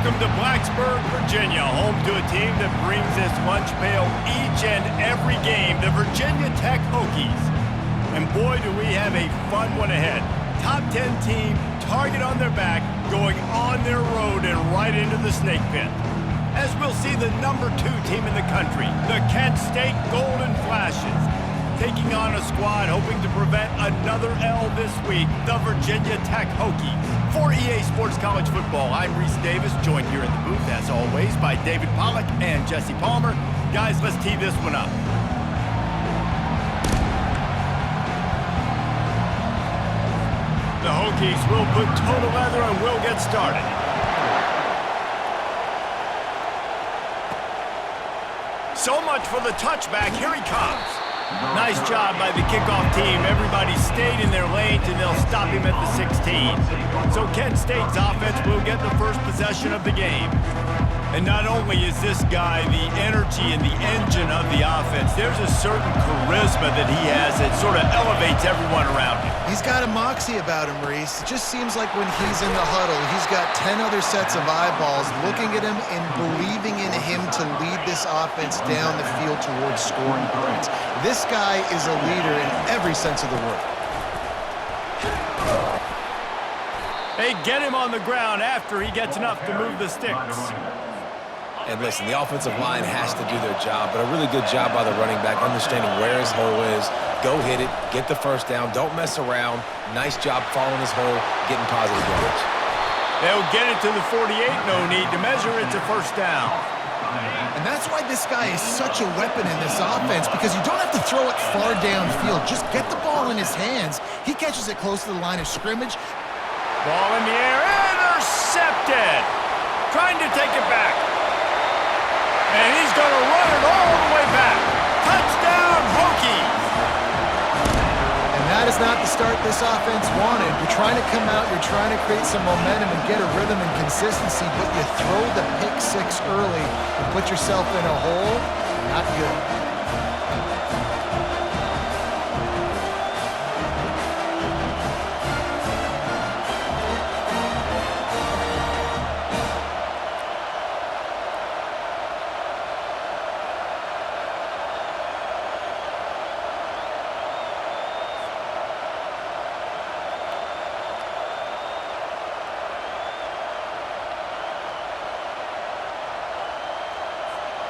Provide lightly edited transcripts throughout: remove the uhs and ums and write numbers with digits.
Welcome to Blacksburg, Virginia, home to a team that brings this lunch pail each and every game, the Virginia Tech Hokies. And boy, do we have a fun one ahead. Top 10 team, target on their back, going on their road and right into the snake pit. As we'll see the number 2 team in the country, the Kent State Golden Flashes, taking on a squad hoping to prevent another L this week, the Virginia Tech Hokies. For EA Sports College Football, I'm Reese Davis, joined here in the booth, as always, by David Pollack and Jesse Palmer. Guys, let's tee this one up. The Hokies will put total leather and we'll get started. So much for the touchback. Here he comes. Nice job by the kickoff team. Everybody stayed in their lanes, and they'll stop him at the 16. So Kent State's offense will get the first possession of the game. And not only is this guy the energy and the engine of the offense, there's a certain charisma that he has that sort of elevates everyone around him. He's got a moxie about him, Reese. It just seems like when he's in the huddle, he's got 10 other sets of eyeballs looking at him and believing in him to lead this offense down the field towards scoring points. This guy is a leader in every sense of the word. They get him on the ground after he gets enough to move the sticks. And listen, the offensive line has to do their job, but a really good job by the running back, understanding where his hole is. Go hit it, get the first down, don't mess around. Nice job following his hole, getting positive yards. They'll get it to the 48, no need to measure, it's a first down. And that's why this guy is such a weapon in this offense, because you don't have to throw it far downfield. Just get the ball in his hands. He catches it close to the line of scrimmage. Ball in the air, intercepted. Trying to take it back. And he's going to run it all the way back. Touchdown, Hokies! And that is not the start this offense wanted. You're trying to come out, you're trying to create some momentum and get a rhythm and consistency, but you throw the pick 6 early and put yourself in a hole. Not good.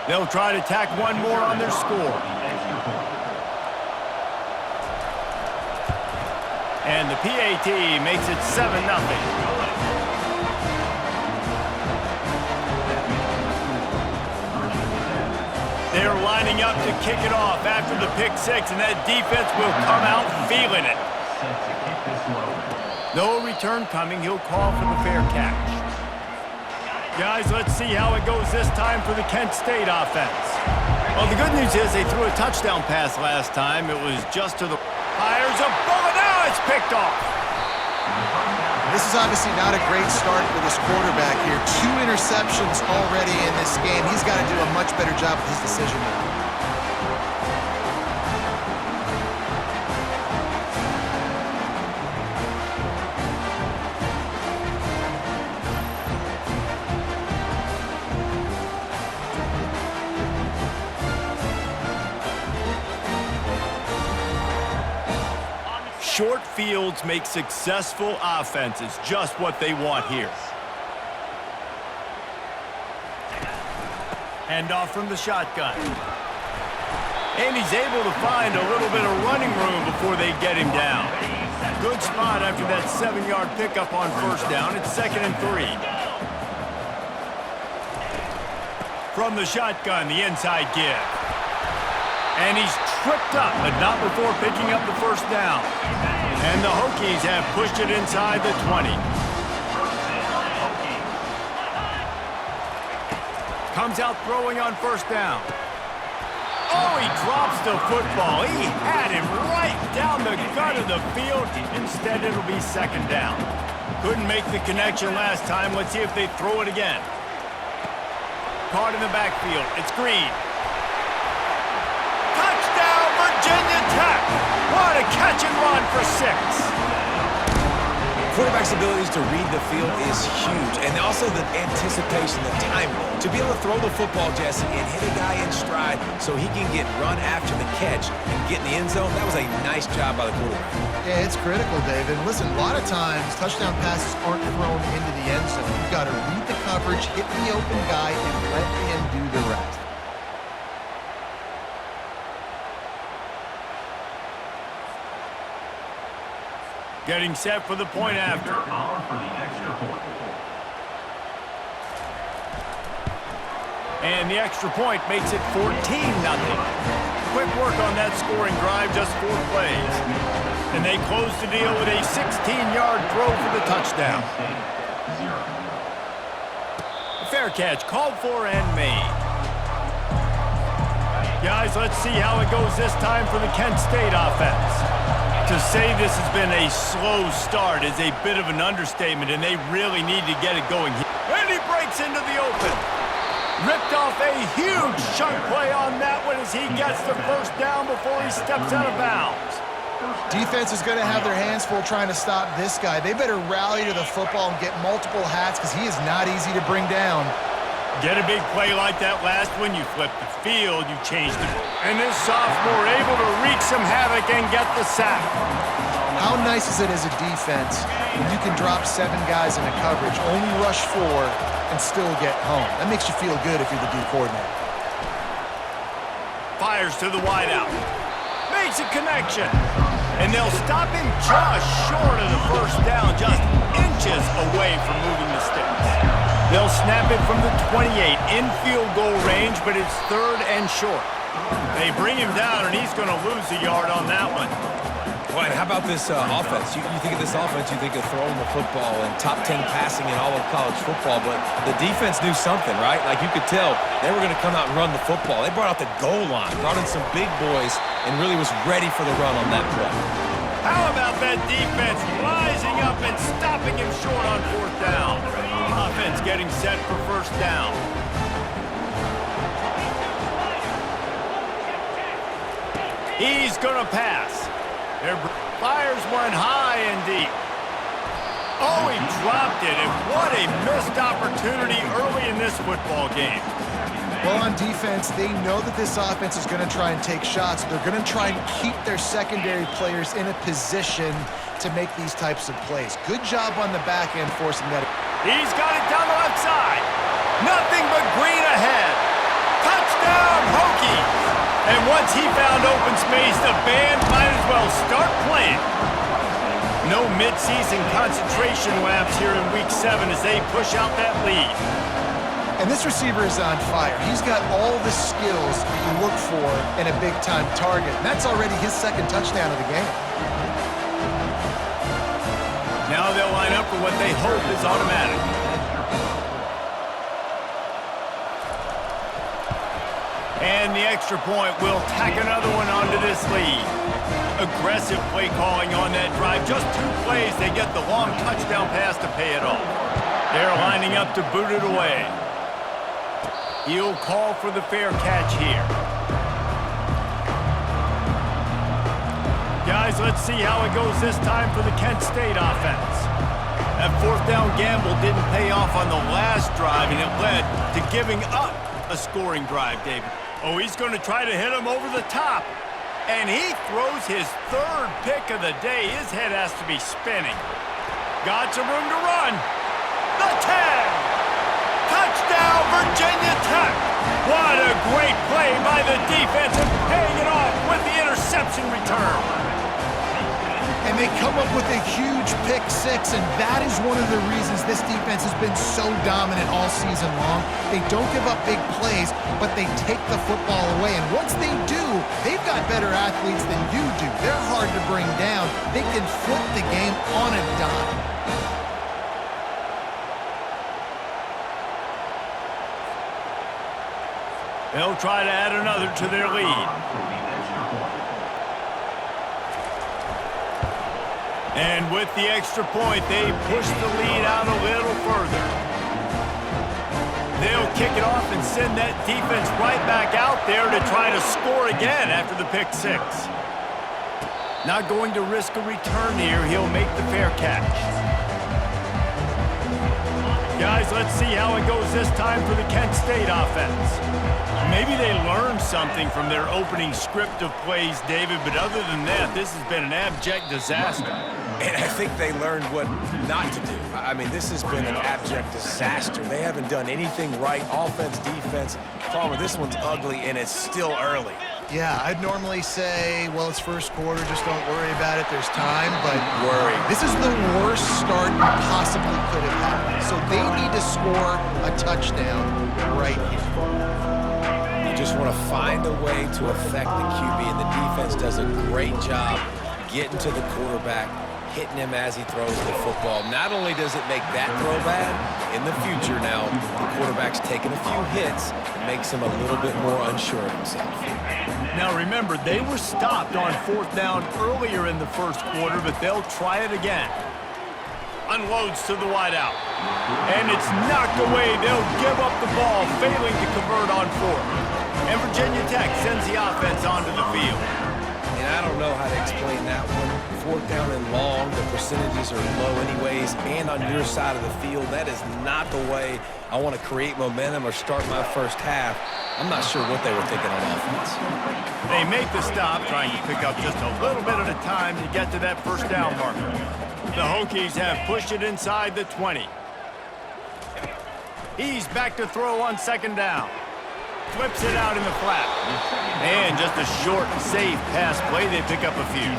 They'll try to tack one more on their score. And the PAT makes it 7-0. They're lining up to kick it off after the pick 6, and that defense will come out feeling it. No return coming. He'll call for the fair catch. Guys, let's see how it goes this time for the Kent State offense. Well, the good news is they threw a touchdown pass last time. It was just to the... Fires a bullet. Now it's picked off. This is obviously not a great start for this quarterback here. 2 interceptions already in this game. He's got to do a much better job with his decision-making. Short fields make successful offenses, just what they want here. Handoff from the shotgun. And he's able to find a little bit of running room before they get him down. Good spot after that 7-yard pickup on first down. It's 2nd and 3. From the shotgun, the inside give. And he's tripped up, but not before picking up the first down. And the Hokies have pushed it inside the 20. Comes out throwing on first down. Oh, he drops the football. He had him right down the gut of the field. Instead, it'll be 2nd down. Couldn't make the connection last time. Let's see if they throw it again. Caught in the backfield. It's Green. Virginia Tech. What a catch and run for 6. quarterback's abilities to read the field is huge, and also the anticipation, the timing. To be able to throw the football, Jesse, and hit a guy in stride so he can get run after the catch and get in the end zone, that was a nice job by the quarterback. Yeah, it's critical, David. Listen, a lot of times, touchdown passes aren't thrown into the end zone. You've got to read the coverage, hit the open guy, and let him do the rest. Getting set for the point after. And the extra point makes it 14-0. Quick work on that scoring drive, just 4 plays. And they close the deal with a 16-yard throw for the touchdown. Fair catch, called for and made. Guys, let's see how it goes this time for the Kent State offense. To say this has been a slow start is a bit of an understatement, and they really need to get it going here. And he breaks into the open. Ripped off a huge chunk play on that one as he gets the first down before he steps out of bounds. Defense is going to have their hands full trying to stop this guy. They better rally to the football and get multiple hats because he is not easy to bring down. Get a big play like that last one, you flip the field, you change the... And this sophomore able to wreak some havoc and get the sack. How nice is it as a defense when you can drop 7 guys into coverage, only rush 4, and still get home? That makes you feel good if you're the D coordinator. Fires to the wideout. Makes a connection. And they'll stop him just short of the first down, just inches away from moving the sticks. They'll snap it from the 28 in field goal range, but it's 3rd and short. They bring him down, and he's going to lose a yard on that one. Boy, and how about this offense? You think of this offense, you think of throwing the football and top 10 passing in all of college football, but the defense knew something, right? Like you could tell they were going to come out and run the football. They brought out the goal line, brought in some big boys, and really was ready for the run on that play. How about that defense rising up and stopping him short on 4th down? Offense getting set for 1st down. He's going to pass. Fires one high and deep. Oh, he dropped it, and what a missed opportunity early in this football game. Well, on defense, they know that this offense is going to try and take shots. They're going to try and keep their secondary players in a position to make these types of plays. Good job on the back end forcing that. He's got it down the left side. Nothing but green ahead. Touchdown, Hokies. And once he found open space, the band might as well start playing. No midseason concentration laps here in Week 7 as they push out that lead. And this receiver is on fire. He's got all the skills you look for in a big-time target. And that's already his 2nd touchdown of the game. Now they'll line up for what they hope is automatic. And the extra point will tack another one onto this lead. Aggressive play calling on that drive. Just 2 plays, they get the long touchdown pass to pay it off. They're lining up to boot it away. He'll call for the fair catch here. Guys, let's see how it goes this time for the Kent State offense. That 4th down gamble didn't pay off on the last drive, and it led to giving up a scoring drive, David. Oh, he's going to try to hit him over the top. And he throws his 3rd pick of the day. His head has to be spinning. Got some room to run. The 10. Touchdown, Virginia Tech. What a great play by the defense and paying it off with the interception return. And they come up with a huge pick 6, and that is one of the reasons this defense has been so dominant all season long. They don't give up big plays, but they take the football away. And once they do, they've got better athletes than you do. They're hard to bring down. They can flip the game on a dime. They'll try to add another to their lead. And with the extra point, they push the lead out a little further. They'll kick it off and send that defense right back out there to try to score again after the pick 6. Not going to risk a return here. He'll make the fair catch. Guys, let's see how it goes this time for the Kent State offense. Maybe they learned something from their opening script of plays, David, but other than that, this has been an abject disaster. And I think they learned what not to do. I mean, this has been an abject disaster. They haven't done anything right, offense, defense. Palmer, this one's ugly, and it's still early. Yeah, I'd normally say, well, it's first quarter, just don't worry about it, there's time, but this is the worst start you possibly could have had. So they need to score a touchdown right here. You just want to find a way to affect the QB, and the defense does a great job getting to the quarterback, hitting him as he throws the football. Not only does it make that throw bad, in the future now, the quarterback's taking a few hits and makes him a little bit more unsure of himself. Now remember, they were stopped on 4th down earlier in the first quarter, but they'll try it again. Unloads to the wideout. And it's knocked away. They'll give up the ball, failing to convert on 4th. And Virginia Tech sends the offense onto the field. And I don't know how to explain that one. 4th down and long, the percentages are low anyways, and on your side of the field, that is not the way I want to create momentum or start my first half. I'm not sure what they were thinking on offense. They make the stop, trying to pick up just a little bit at a time to get to that first down marker. The Hokies have pushed it inside the 20. He's back to throw on 2nd down. Flips it out in the flat. And just a short, safe pass play. They pick up a few.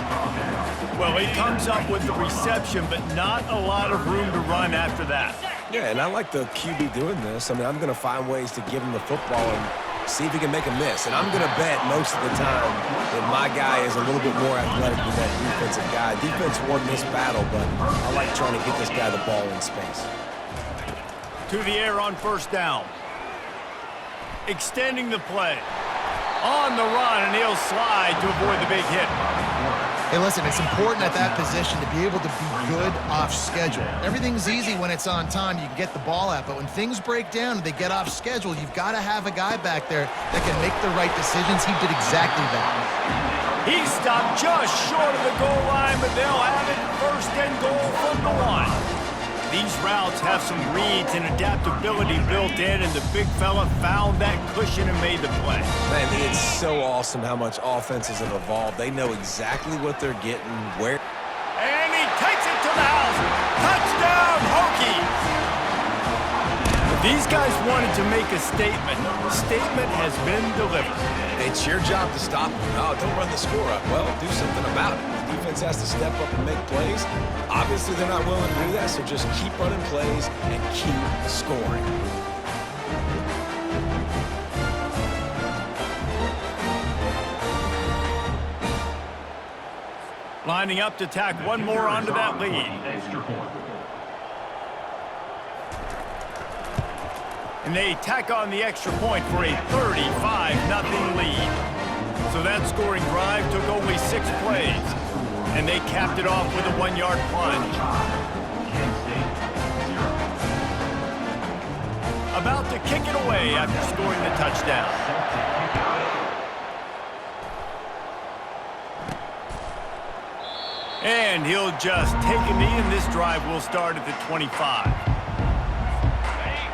Well, he comes up with the reception, but not a lot of room to run after that. Yeah, and I like the QB doing this. I mean, I'm going to find ways to give him the football and see if he can make a miss. And I'm going to bet most of the time that my guy is a little bit more athletic than that defensive guy. Defense won this battle, but I like trying to get this guy the ball in space. To the air on 1st down. Extending the play. On the run, and he'll slide to avoid the big hit. Hey, listen, it's important at that position to be able to be good off schedule. Everything's easy when it's on time. You can get the ball out, but when things break down and they get off schedule, you've got to have a guy back there that can make the right decisions. He did exactly that. He stopped just short of the goal line, but they'll have it 1st and goal from the 1. These routes have some reads and adaptability built in, and the big fella found that cushion and made the play. Man, it's so awesome how much offenses have evolved. They know exactly what they're getting, where. And he takes it to the house. Touchdown, Hokies! These guys wanted to make a statement. The statement has been delivered. It's your job to stop them. No, don't run the score up. Well, do something about it. The defense has to step up and make plays. Obviously, they're not willing to do that, so just keep running plays and keep scoring. Lining up to tack one more onto that lead. And they tack on the extra point for a 35-0 lead. So that scoring drive took only 6 plays. And they capped it off with a 1-yard plunge. About to kick it away after scoring the touchdown. And he'll just take a knee, and this drive will start at the 25.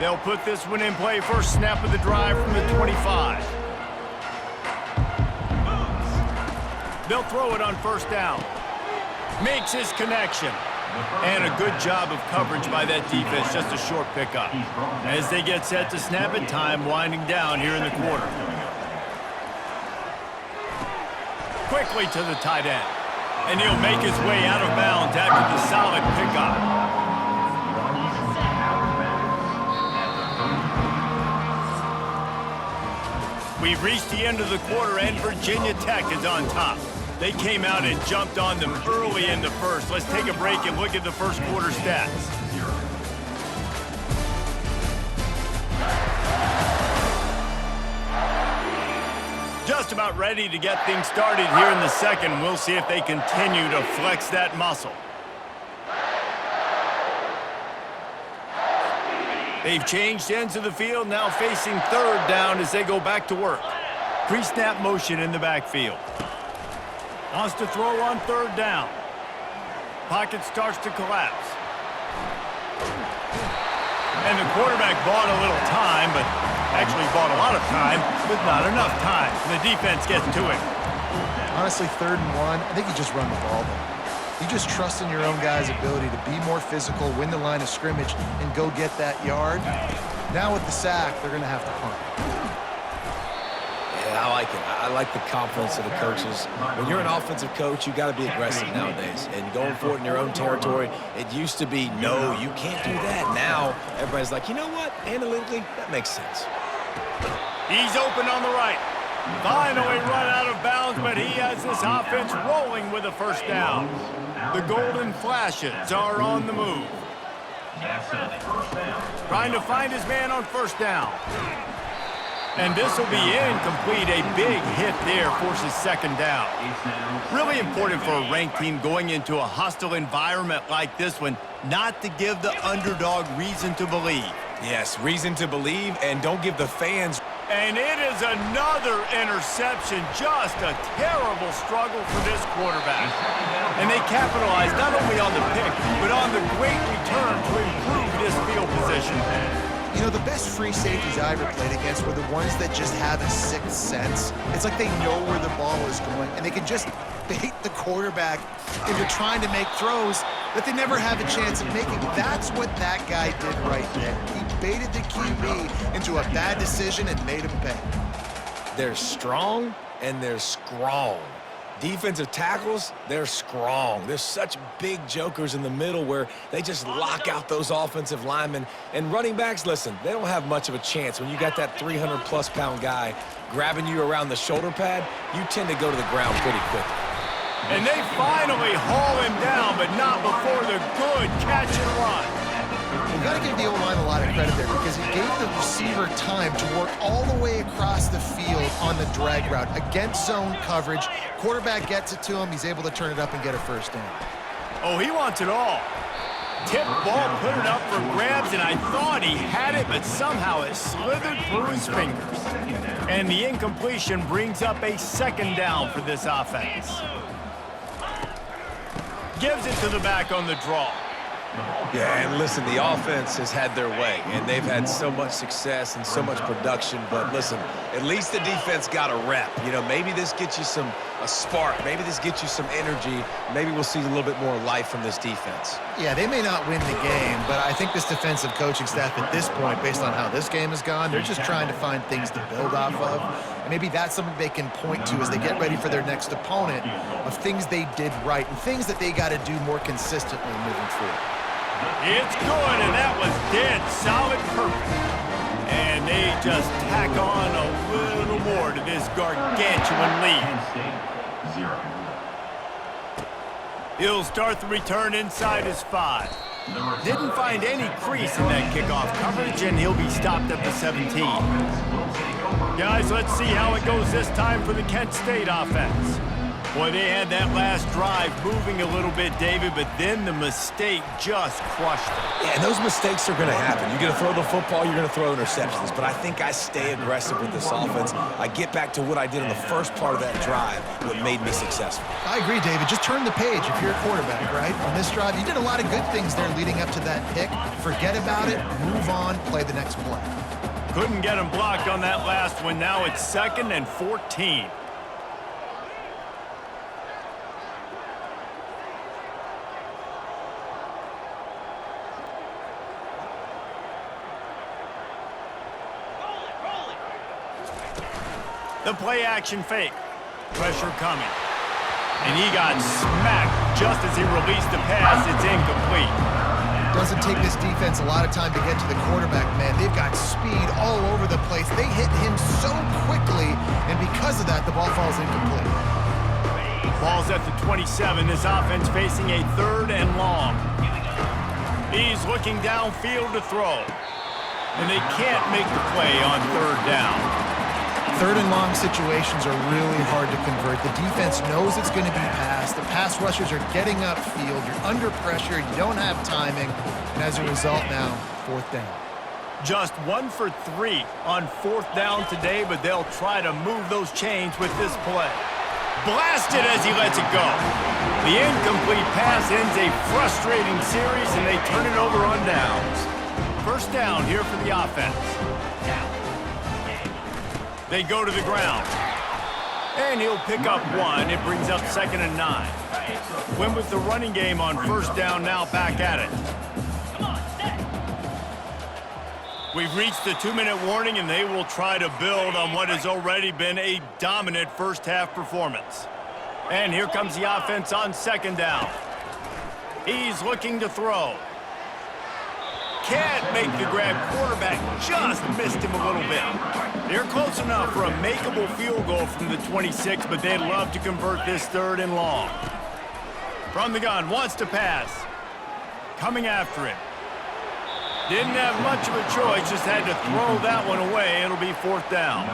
They'll put this one in play. First snap of the drive from the 25. They'll throw it on 1st down. Makes his connection. And a good job of coverage by that defense. Just a short pickup. As they get set to snap it, time winding down here in the quarter. Quickly to the tight end. And he'll make his way out of bounds after the solid pickup. We've reached the end of the quarter, and Virginia Tech is on top. They came out and jumped on them early in the first. Let's take a break and look at the first quarter stats. Just about ready to get things started here in the second. We'll see if they continue to flex that muscle. They've changed ends of the field, now facing 3rd down as they go back to work. Pre-snap motion in the backfield. Wants to throw on 3rd down. Pocket starts to collapse. And the quarterback bought a little time, but actually bought a lot of time, but not enough time. The defense gets to it. Honestly, 3rd and 1, I think you just run the ball there. You just trust in your own guy's ability to be more physical, win the line of scrimmage, and go get that yard. Now with the sack, they're going to have to punt. Yeah, I like it. I like the confidence of the coaches. When you're an offensive coach, you got to be aggressive nowadays. And going for it in your own territory, it used to be, no, you can't do that. Now, everybody's like, you know what? Analytically, that makes sense. He's open on the right. Finally run out of bounds, but he has this offense rolling with a first down. The Golden Flashes are on the move. Trying to find his man on first down. And this will be incomplete. A big hit there forces second down. Really important for a ranked team going into a hostile environment like this one, not to give the underdog reason to believe. Yes, reason to believe, and don't give the fans. And it is another interception. Just a terrible struggle for this quarterback. And they capitalized not only on the pick, but on the great return to improve this field position. You know, the best free safeties I ever played against were the ones that just have a sixth sense. It's like they know where the ball is going, and they can just bait the quarterback into trying to make throws that they never have a chance of making. That's what that guy did right there. He baited the QB into a bad decision and made him pay. They're strong and they're strong. Defensive tackles, they're strong. There's such big jokers in the middle where they just lock out those offensive linemen. And running backs, listen, they don't have much of a chance. When you got that 300-plus pound guy grabbing you around the shoulder pad, you tend to go to the ground pretty quickly. And they finally haul him down, but not before the good catch and run. You got to give the O-line a lot of credit there because he gave the receiver time to work all the way across the field on the drag route against zone coverage. Quarterback gets it to him. He's able to turn it up and get a first down. Oh, he wants it all. Tip ball, put it up for grabs, and I thought he had it, but somehow it slithered through his fingers. And the incompletion brings up a second down for this offense. Gives it to the back on the draw. Yeah, and listen, the offense has had their way, and they've had so much success and so much production. But listen, at least the defense got a rep. You know, maybe this gets you a spark. Maybe this gets you some energy. Maybe we'll see a little bit more life from this defense. Yeah, they may not win the game, but I think this defensive coaching staff at this point, based on how this game has gone, they're just trying to find things to build off of. And maybe that's something they can point to as they get ready for their next opponent of things they did right and things that they got to do more consistently moving forward. It's good, and that was dead solid perfect. And they just tack on a little more to this gargantuan lead. He'll start the return inside his 5. Didn't find any crease in that kickoff coverage, and he'll be stopped at the 17. Guys, let's see how it goes this time for the Kent State offense. Boy, they had that last drive moving a little bit, David, but then the mistake just crushed them. Yeah, and those mistakes are going to happen. You're going to throw the football, you're going to throw interceptions. But I think I stay aggressive with this offense. I get back to what I did in the first part of that drive, what made me successful. I agree, David. Just turn the page if you're a quarterback, right? On this drive, you did a lot of good things there leading up to that pick. Forget about it, move on, play the next play. Couldn't get him blocked on that last one. Now it's 2nd and 14. The play-action fake. Pressure coming. And he got smacked just as he released the pass. It's incomplete. Doesn't take this defense a lot of time to get to the quarterback, man. They've got speed all over the place. They hit him so quickly, and because of that, the ball falls incomplete. Ball's at the 27. This offense facing a 3rd and long. He's looking downfield to throw. And they can't make the play on 3rd down. 3rd and long situations are really hard to convert. The defense knows it's going to be passed. The pass rushers are getting upfield. You're under pressure. You don't have timing. And as a result now, 4th down. Just 1 for 3 on 4th down today, but they'll try to move those chains with this play. Blasted as he lets it go. The incomplete pass ends a frustrating series, and they turn it over on downs. first down here for the offense. They go to the ground. And he'll pick up one. It brings up 2nd and 9. Win with the running game on first down, now back at it. We've reached the 2-minute warning, and they will try to build on what has already been a dominant first-half performance. And here comes the offense on 2nd down. He's looking to throw. Can't make the grab. Quarterback just missed him a little bit. They're close enough for a makeable field goal from the 26, but they'd love to convert this 3rd and long. From the gun, wants to pass. Coming after it. Didn't have much of a choice, just had to throw that one away. It'll be 4th down.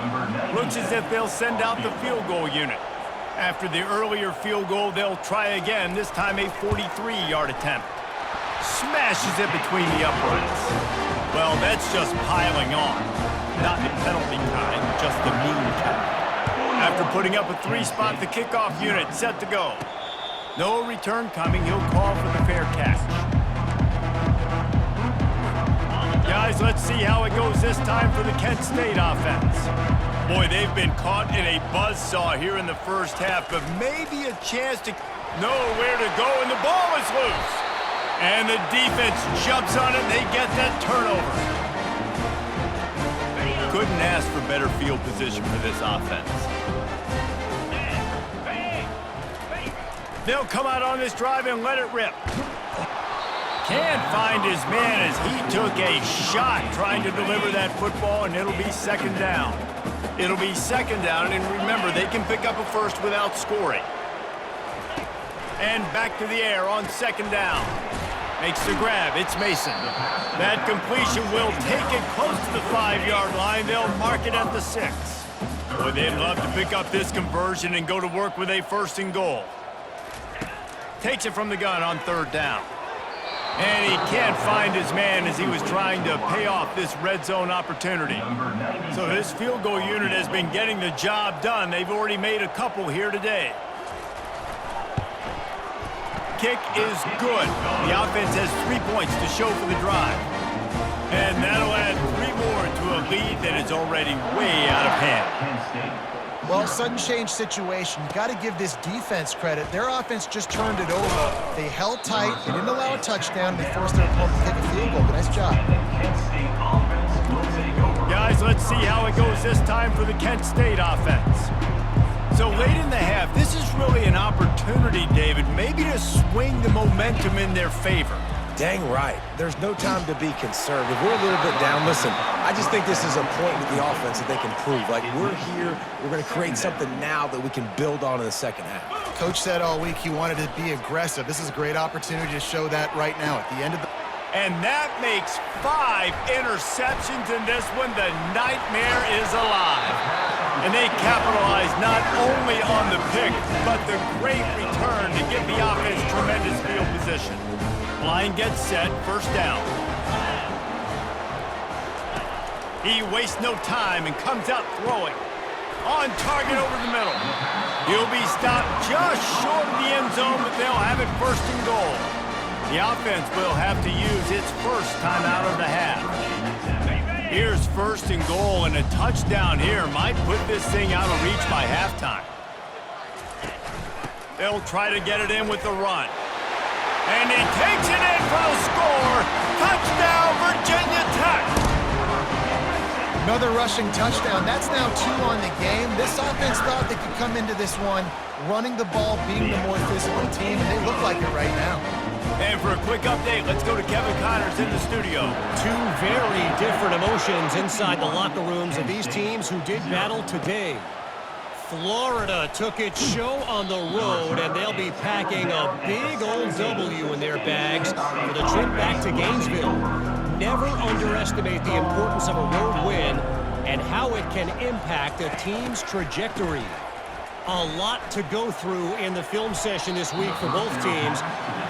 Looks as if they'll send out the field goal unit. After the earlier field goal, they'll try again, this time a 43-yard attempt. Smashes it between the uprights. Well, that's just piling on. Not the penalty kind, just the mean kind. After putting up a 3-spot, the kickoff unit set to go. No return coming. He'll call for the fair catch. Guys, let's see how it goes this time for the Kent State offense. Boy, they've been caught in a buzzsaw here in the first half, but maybe a chance to know where to go, and the ball is loose. And the defense jumps on it, and they get that turnover. Couldn't ask for better field position for this offense. They'll come out on this drive and let it rip. Can't find his man as he took a shot trying to deliver that football, and it'll be 2nd down. It'll be 2nd down, and remember, they can pick up a first without scoring. And back to the air on 2nd down. Makes the grab. It's Mason. That completion will take it close to the 5-yard line. They'll mark it at the 6. Boy, they'd love to pick up this conversion and go to work with a 1st and goal. Takes it from the gun on 3rd down. And he can't find his man as he was trying to pay off this red zone opportunity. So this field goal unit has been getting the job done. They've already made a couple here today. Kick is good. The offense has 3 points to show for the drive. And that'll add 3 more to a lead that is already way out of hand. Well, sudden change situation. You got to give this defense credit. Their offense just turned it over. They held tight. They didn't allow a touchdown. They forced their opponent to take a field goal. Nice job. Guys, let's see how it goes this time for the Kent State offense. So late in the half, this is really an opportunity, David, maybe to swing the momentum in their favor. Dang right. There's no time to be conservative. We're a little bit down. Listen, I just think this is a point with the offense that they can prove. Like, we're here. We're going to create something now that we can build on in the 2nd half. Coach said all week he wanted to be aggressive. This is a great opportunity to show that right now at the end of the... And that makes 5 interceptions in this one. The nightmare is alive. And they capitalize not only on the pick, but the great return to give the offense tremendous field position. Line gets set, 1st down. He wastes no time and comes out throwing. On target over the middle. He'll be stopped just short of the end zone, but they'll have it 1st and goal. The offense will have to use its first timeout of the half. Here's 1st and goal, and a touchdown here might put this thing out of reach by halftime. They'll try to get it in with the run. And he takes it in for the score. Touchdown, Virginia Tech. Another rushing touchdown. That's now 2 on the game. This offense thought they could come into this one running the ball, being the more physical team, and they look like it right now. And for a quick update, let's go to Kevin Connors in the studio. 2 very different emotions inside the locker rooms of these teams who did battle today. Florida took its show on the road, and they'll be packing a big old W in their bags for the trip back to Gainesville. Never underestimate the importance of a road win and how it can impact a team's trajectory. A lot to go through in the film session this week for both teams,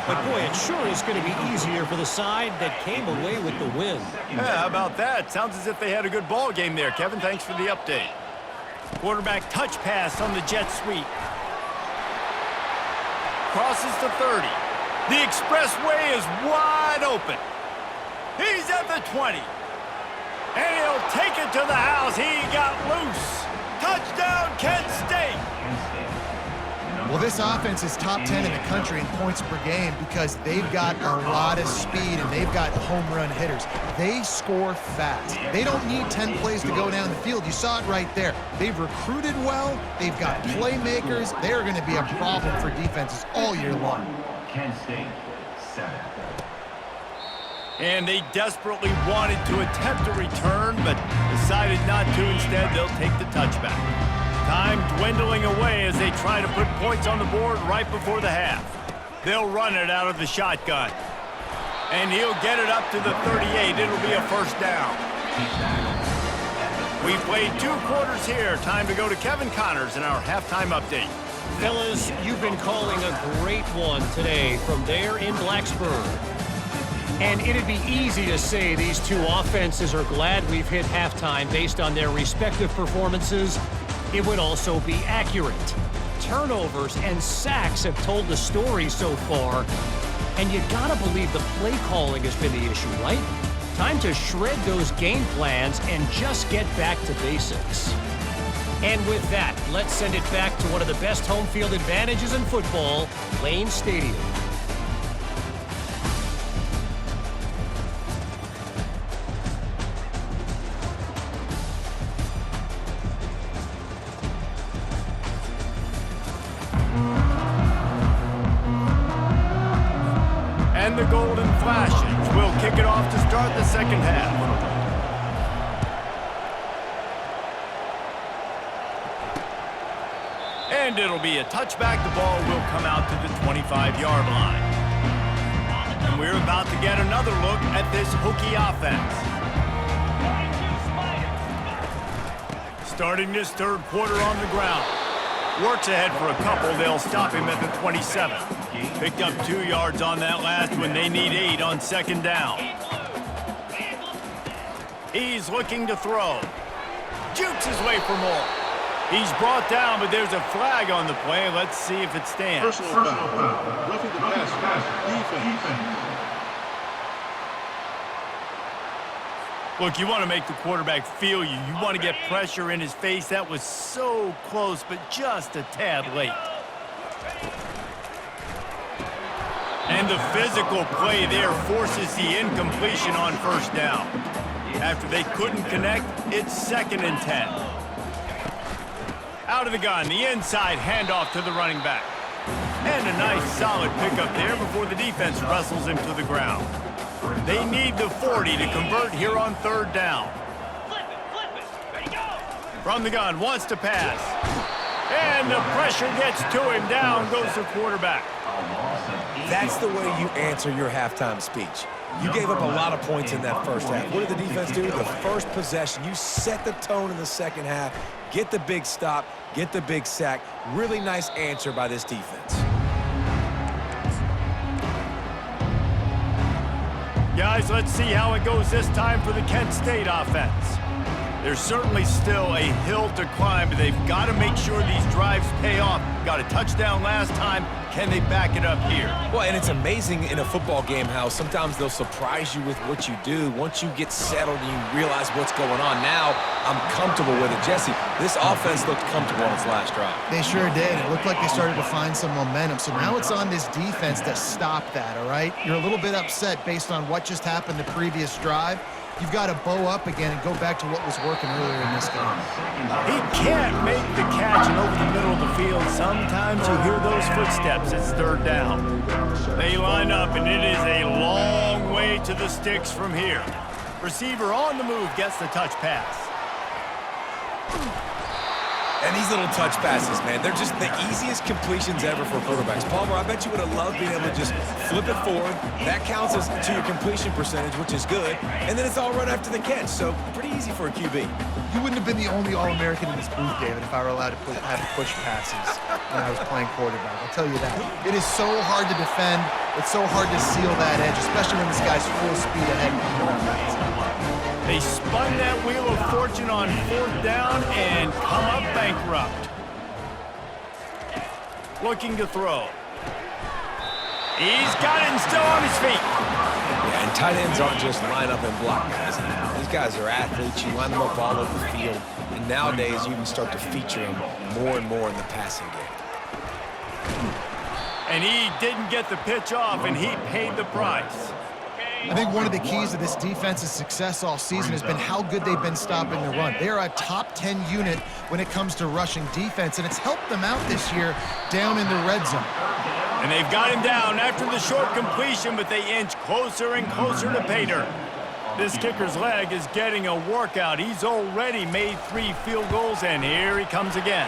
but boy, it sure is going to be easier for the side that came away with the win. Yeah, how about that? Sounds as if they had a good ball game there. Kevin, thanks for the update. Quarterback touch pass on the jet sweep. Crosses the 30. The expressway is wide open. He's at the 20. And he'll take it to the house. He got loose. Touchdown, Kent State. Well, this offense is top 10 in the country in points per game because they've got a lot of speed and they've got home run hitters. They score fast. They don't need 10 plays to go down the field. You saw it right there. They've recruited well. They've got playmakers. They're going to be a problem for defenses all year long. Kent State, 7. And they desperately wanted to attempt a return, but decided not to. Instead, they'll take the touchback. Time dwindling away as they try to put points on the board right before the half. They'll run it out of the shotgun. And he'll get it up to the 38. It'll be a first down. We've played 2 quarters here. Time to go to Kevin Connors in our halftime update. Fellas, you've been calling a great one today from there in Blacksburg. And it'd be easy to say these two offenses are glad we've hit halftime based on their respective performances. It would also be accurate. Turnovers and sacks have told the story so far. And you gotta believe the play calling has been the issue, right? Time to shred those game plans and just get back to basics. And with that, let's send it back to one of the best home field advantages in football, Lane Stadium. And the Golden Flashes will kick it off to start the second half. And it'll be a touchback. The ball will come out to the 25-yard line. And we're about to get another look at this Hokie offense. Starting this third quarter on the ground. Works ahead for a couple. They'll stop him at the 27. Picked up 2 yards on that last one. They need 8 on second down. He's looking to throw. Jukes his way for more. He's brought down, but there's a flag on the play. Let's see if it stands. Personal foul. Roughing the pass. Defense. Look, you want to make the quarterback feel you. You want to get pressure in his face. That was so close, but just a tad late. And the physical play there forces the incompletion on first down. After they couldn't connect, it's 2nd and 10. Out of the gun, the inside handoff to the running back. And a nice solid pickup there before the defense wrestles him to the ground. They need the 40 to convert here on third down. From the gun, wants to pass. And the pressure gets to him. Down goes the quarterback. That's the way you answer your halftime speech. You gave up a lot of points in that first half. What did the defense do? The first possession, you set the tone in the second half. Get the big stop, get the big sack. Really nice answer by this defense. Guys, let's see how it goes this time for the Kent State offense. There's certainly still a hill to climb, but they've got to make sure these drives pay off. Got a touchdown last time. Can they back it up here? Well, and it's amazing in a football game how sometimes they'll surprise you with what you do. Once you get settled and you realize what's going on, now I'm comfortable with it. Jesse, this offense looked comfortable on its last drive. They sure did. It looked like they started to find some momentum. So now it's on this defense to stop that, all right? You're a little bit upset based on what just happened the previous drive. You've got to bow up again and go back to what was working earlier in this game. He can't make the catch and over the middle of the field. Sometimes you hear those footsteps. It's third down. They line up, and it is a long way to the sticks from here. Receiver on the move gets the touch pass. And these little touch passes, man, they're just the easiest completions ever for quarterbacks. Palmer, I bet you would have loved being able to just flip it forward. That counts as to your completion percentage, which is good. And then it's all run after the catch, so pretty easy for a QB. You wouldn't have been the only All-American in this booth, David, if I were allowed to have push passes when I was playing quarterback. I'll tell you that. It is so hard to defend. It's so hard to seal that edge, especially when this guy's full speed ahead. They spun that wheel of fortune on fourth down and come up bankrupt. Looking to throw. He's got it and still on his feet. Yeah, and And tight ends aren't just line up and block guys. These guys are athletes. You line them up all over the field. And nowadays, you can start to feature them more and more in the passing game. And he didn't get the pitch off, and he paid the price. I think one of the keys to this defense's success all season has been how good they've been stopping the run. They're a top 10 unit when it comes to rushing defense, and it's helped them out this year down in the red zone. And they've got him down after the short completion, but they inch closer and closer to pay dirt. This kicker's leg is getting a workout. He's already made 3 field goals, and here he comes again.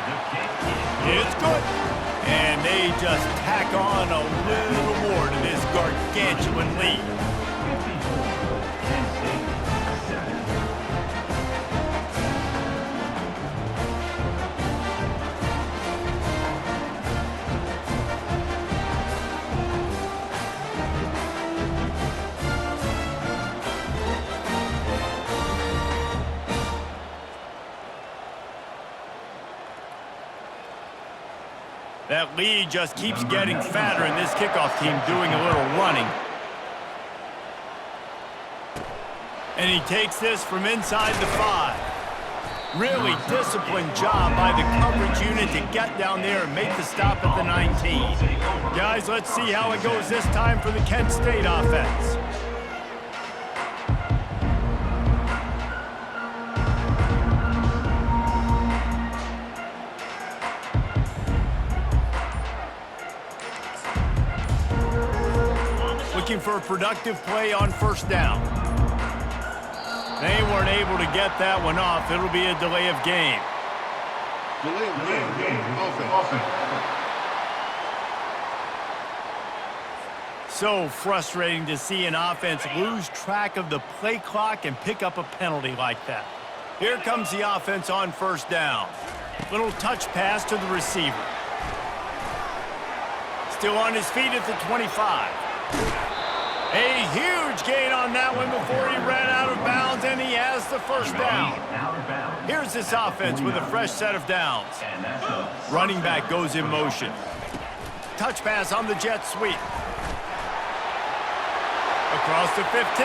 It's good. And they just tack on a little more to this gargantuan lead. That lead just keeps getting fatter, and this kickoff team doing a little running. And he takes this from inside the 5. Really disciplined job by the coverage unit to get down there and make the stop at the 19. Guys, let's see how it goes this time for the Kent State offense. Looking for a productive play on first down. They weren't able to get that one off. It'll be a delay of game. Delay of game. Offense. So frustrating to see an offense lose track of the play clock and pick up a penalty like that. Here comes the offense on first down. Little touch pass to the receiver. Still on his feet at the 25. A huge gain on that one before he ran out of bounds, and he has the first down. Here's this offense with a fresh set of downs. Running back goes in motion. Touch pass on the jet sweep. Across the 15.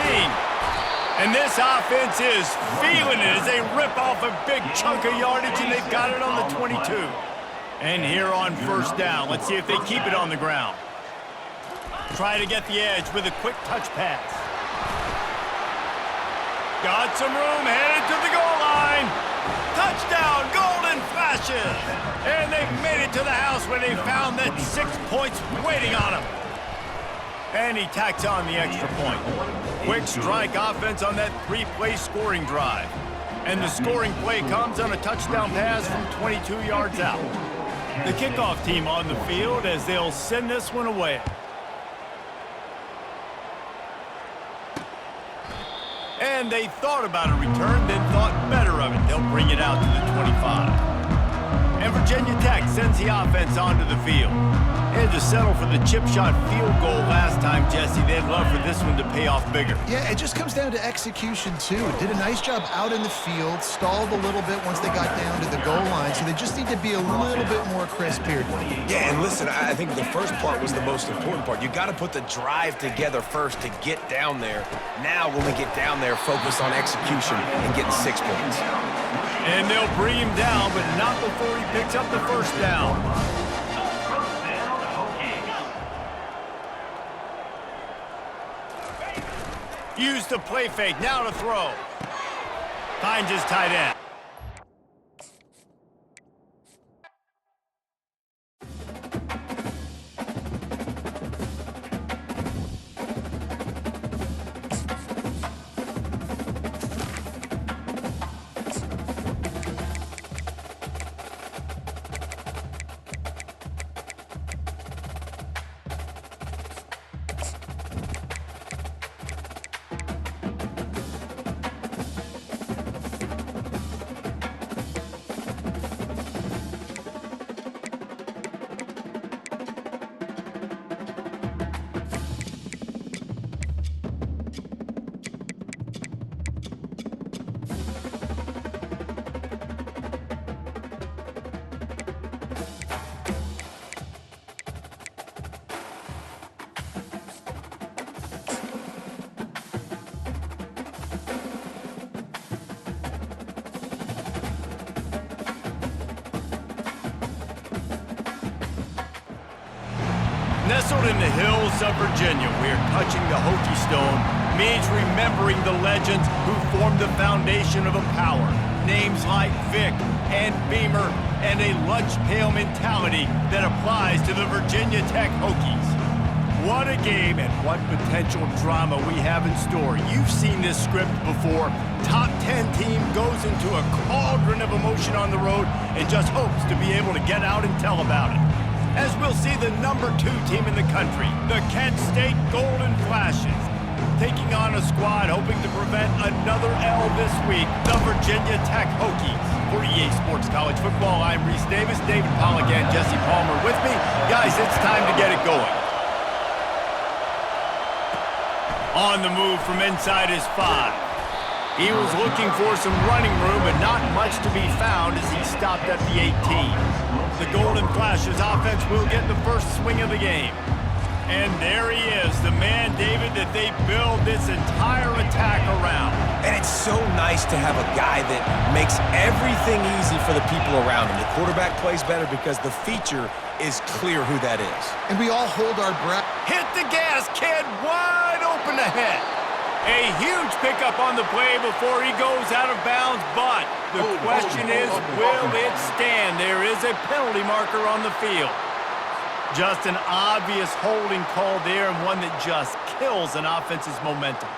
And this offense is feeling it as they rip off a big chunk of yardage, and they've got it on the 22. And here on first down, let's see if they keep it on the ground. Try to get the edge with a quick touch pass. Got some room, headed to the goal line. Touchdown, Golden Flashes. And they made it to the house where they found that 6 points waiting on them. And he tacks on the extra point. Quick strike offense on that 3-play scoring drive. And the scoring play comes on a touchdown pass from 22 yards out. The kickoff team on the field as they'll send this one away. And they thought about a return, then thought better of it. They'll bring it out to the 25. And Virginia Tech sends the offense onto the field. They had to settle for the chip shot field goal last time, Jesse. They'd love for this one to pay off bigger. Yeah, it just comes down to execution, too. Did a nice job out in the field, stalled a little bit once they got down to the goal line, so they just need to be a little bit more crisp here. Yeah, and listen, I think the first part was the most important part. You got to put the drive together first to get down there. Now, when we get down there, focus on execution and getting 6 points. And they'll bring him down, but not before he picks up the first down. Use the play fake, now to throw. Finds his tight end. Nestled in the hills of Virginia, where touching the Hokie Stone means remembering the legends who formed the foundation of a power. Names like Vic and Beamer, and a lunch pail mentality that applies to the Virginia Tech Hokies. What a game and what potential drama we have in store. You've seen this script before. Top 10 team goes into a cauldron of emotion on the road and just hopes to be able to get out and tell about it. As we'll see the number 2 team in the country, the Kent State Golden Flashes, taking on a squad hoping to prevent another L this week, the Virginia Tech Hokies. For EA Sports College Football, I'm Reese Davis, David Pollack, and Jesse Palmer with me. Guys, it's time to get it going. On the move from inside his 5. He was looking for some running room, but not much to be found as he stopped at the 18. The Golden Flashes offense will get the first swing of the game. And there he is, the man, David, that they build this entire attack around. And it's so nice to have a guy that makes everything easy for the people around him. The quarterback plays better because the feature is clear who that is. And we all hold our breath. Hit the gas, kid, wide open ahead. A huge pickup on the play before he goes out of bounds, but the question is, will it stand? There is a penalty marker on the field. Just an obvious holding call there, and one that just kills an offense's momentum.